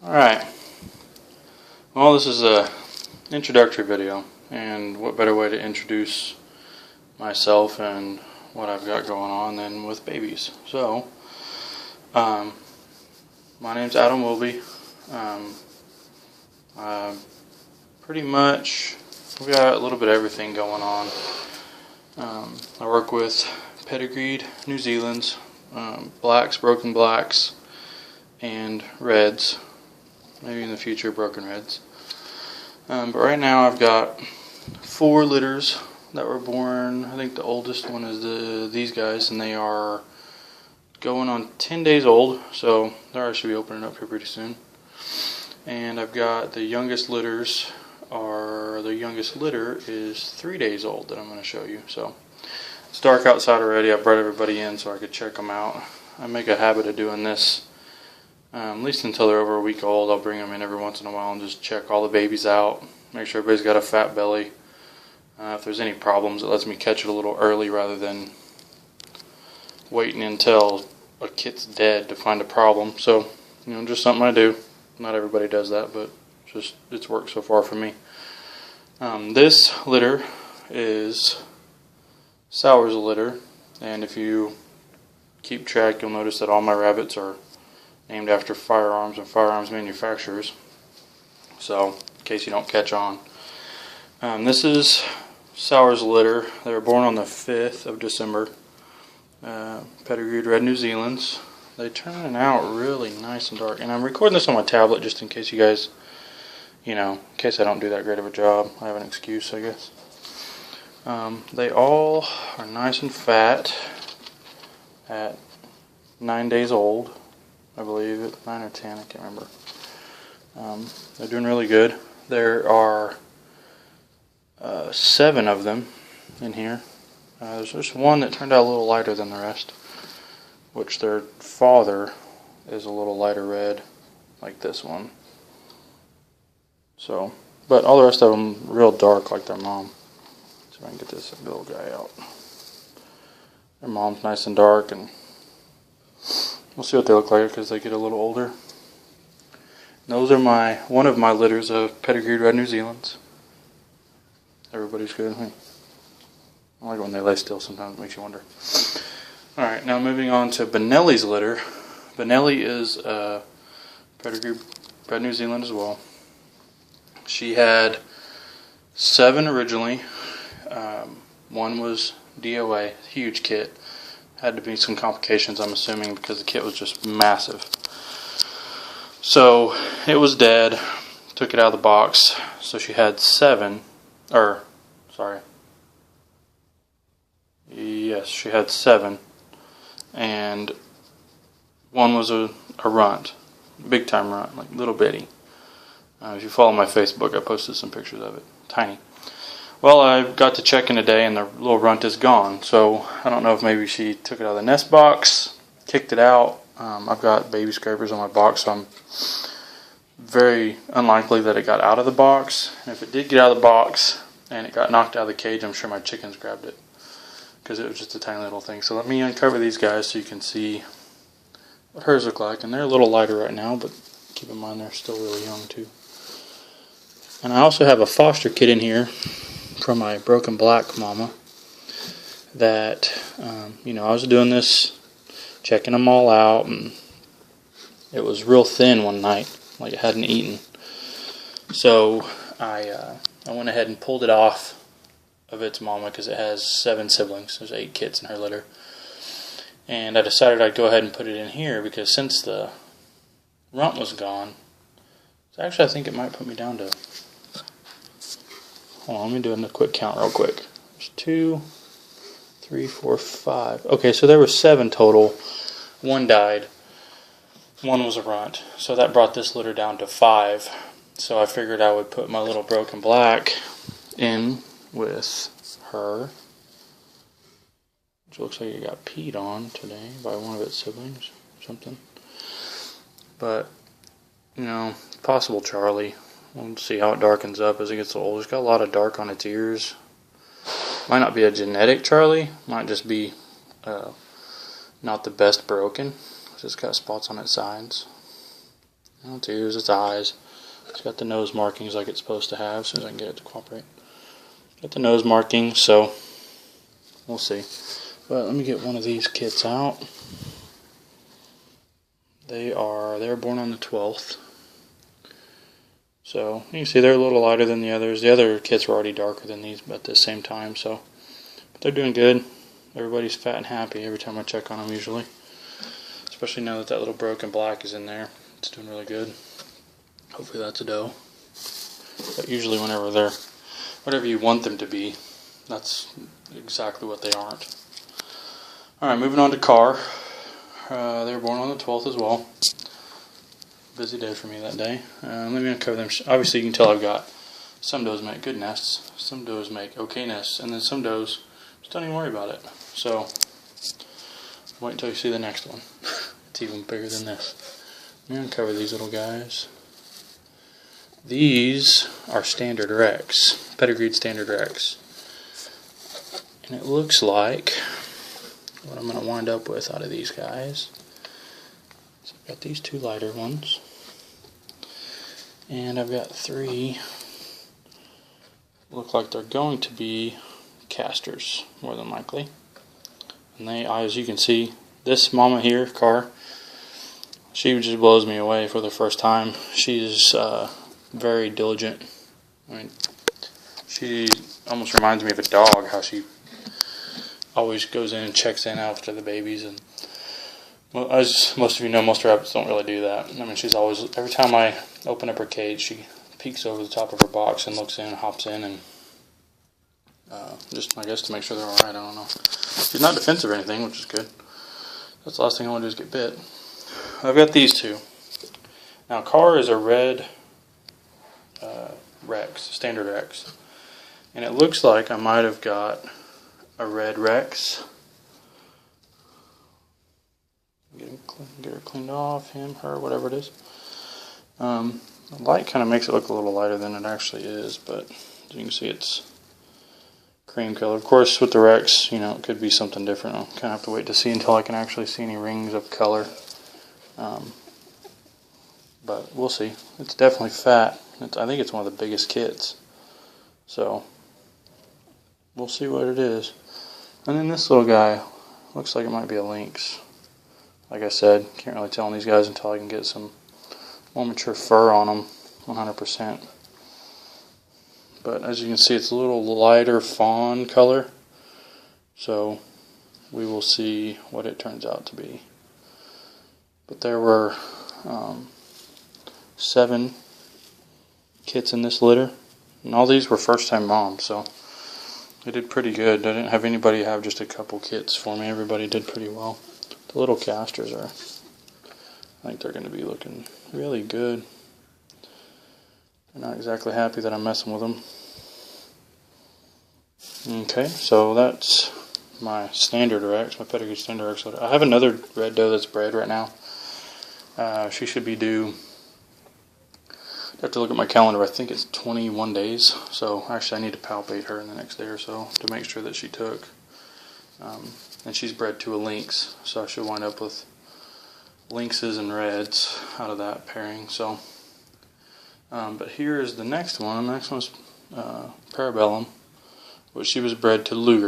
Alright, well, this is a introductory video, and what better way to introduce myself and what I've got going on than with babies. So, my name's Adam Wilby. Pretty much, we got a little bit of everything going on. I work with pedigreed New Zealands, blacks, broken blacks, and reds. Maybe in the future broken reds. But right now I've got 4 litters that were born. I think the oldest one is these guys, and they are going on 10 days old, so they should be opening up here pretty soon. And I've got the youngest litters, or the youngest litter is 3 days old that I'm going to show you. So it's dark outside already. I brought everybody in so I could check them out. I make a habit of doing this. At least until they're over a week old. I'll bring them in every once in a while and just check all the babies out. Make sure everybody's got a fat belly. If there's any problems, it lets me catch it a little early rather than waiting until a kit's dead to find a problem. So, just something I do. Not everybody does that, but it's worked so far for me. This litter is Sour's litter, and if you keep track, you'll notice that all my rabbits are named after firearms and firearms manufacturers, so in case you don't catch on. This is Sour's litter. They were born on the 5th of December. Pedigreed Red New Zealands. They turn out really nice and dark, and I'm recording this on my tablet just in case you guys, in case I don't do that great of a job. I have an excuse, I guess. They all are nice and fat at 9 days old. I believe it, 9 or 10, I can't remember. They're doing really good. There are 7 of them in here. There's just one that turned out a little lighter than the rest, which their father is a little lighter red, like this one. So, but all the rest of them real dark like their mom. So I can get this little guy out. Their mom's nice and dark, and we'll see what they look like as they get a little older. And those are one of my litters of pedigreed Red New Zealands. Everybody's good. I like when they lay still sometimes, it makes you wonder. Alright, now moving on to Benelli's litter. Benelli is pedigreed Red New Zealand as well. She had 7 originally. One was DOA, huge kit. Had to be some complications, I'm assuming, because the kit was just massive. So it was dead. Took it out of the box. So she had 7. Yes, she had 7. And one was a runt. Big time runt, like little bitty. If you follow my Facebook, I posted some pictures of it. Tiny. Well, I got to check in today, and the little runt is gone. So I don't know if maybe she took it out of the nest box, kicked it out. I've got baby scrapers on my box, so I'm very unlikely that it got out of the box. And if it did get out of the box and it got knocked out of the cage, I'm sure my chickens grabbed it because it was just a tiny little thing. So let me uncover these guys so you can see what hers look like. And they're a little lighter right now, but keep in mind they're still really young too. And I also have a foster kid in here from my broken black mama that, I was doing this, checking them all out, and it was real thin one night, like it hadn't eaten. So I went ahead and pulled it off of its mama because it has 7 siblings. There's 8 kids in her litter. And I decided I'd go ahead and put it in here because since the runt was gone, so actually I think it might put me down to, hold on, let me do a quick count real quick. There's 2, 3, 4, 5. Okay, so there were 7 total. 1 died. 1 was a runt. So that brought this litter down to 5. So I figured I would put my little broken black in with her, which looks like it got peed on today by one of its siblings or something. But, possible Charlie. We'll see how it darkens up as it gets older. It's got a lot of dark on its ears. Might not be a genetic Charlie. Might just be not the best broken. It's got spots on its sides. Now to use its eyes. It's got the nose markings like it's supposed to have, as soon as I can get it to cooperate. Got the nose markings, so we'll see. But let me get one of these kits out. They were born on the 12th. So you can see they're a little lighter than the others. The other kits were already darker than these, but at the same time. So, but they're doing good. Everybody's fat and happy every time I check on them usually. Especially now that little broken black is in there. It's doing really good. Hopefully that's a doe. But usually whenever they're whatever you want them to be, that's exactly what they aren't. Alright, moving on to Car. They were born on the 12th as well. Busy day for me that day. Let me uncover them. Obviously you can tell I've got some does make good nests, some does make okay nests, and then some does just don't even worry about it. So wait until you see the next one. It's even bigger than this. Let me uncover these little guys. These are standard Rex, pedigreed standard Rex. And it looks like what I'm going to wind up with out of these guys. So I've got these two lighter ones. And I've got three look like they're going to be casters, more than likely. And they, as you can see, this mama here, Car, she just blows me away for the first time. She's very diligent. I mean, she almost reminds me of a dog, how she always goes in and checks in after the babies. And well, as most of you know, most rabbits don't really do that. I mean, she's always, every time I open up her cage, she peeks over the top of her box and looks in and hops in and just, I guess, to make sure they're alright. I don't know. She's not defensive or anything, which is good. That's the last thing I want to do is get bit. I've got these two. Now, Car is a red Rex, standard Rex. And it looks like I might have got a red Rex. Get her cleaned off, him, her, whatever it is. The light kind of makes it look a little lighter than it actually is, but as you can see, it's cream color. Of course, with the Rex, you know, it could be something different. I'll kind of have to wait to see until I can actually see any rings of color. But we'll see. It's definitely fat. I think it's one of the biggest kits. So, we'll see what it is. And then this little guy looks like it might be a lynx. Like I said, can't really tell on these guys until I can get some more mature fur on them, 100%. But as you can see, it's a little lighter fawn color. So we will see what it turns out to be. But there were 7 kits in this litter. And all these were first-time moms, so they did pretty good. I didn't have anybody have just a couple kits for me. Everybody did pretty well. The little casters are, I think they're going to be looking really good. They're not exactly happy that I'm messing with them. Okay, so that's my standard Rex, my pedigree standard Rex. I have another red doe that's bred right now. She should be due, I have to look at my calendar, I think it's 21 days. So actually I need to palpate her in the next day or so to make sure that she took. And she's bred to a lynx, so I should wind up with lynxes and reds out of that pairing. So, but here is the next one. The next one's Parabellum, which she was bred to Luger.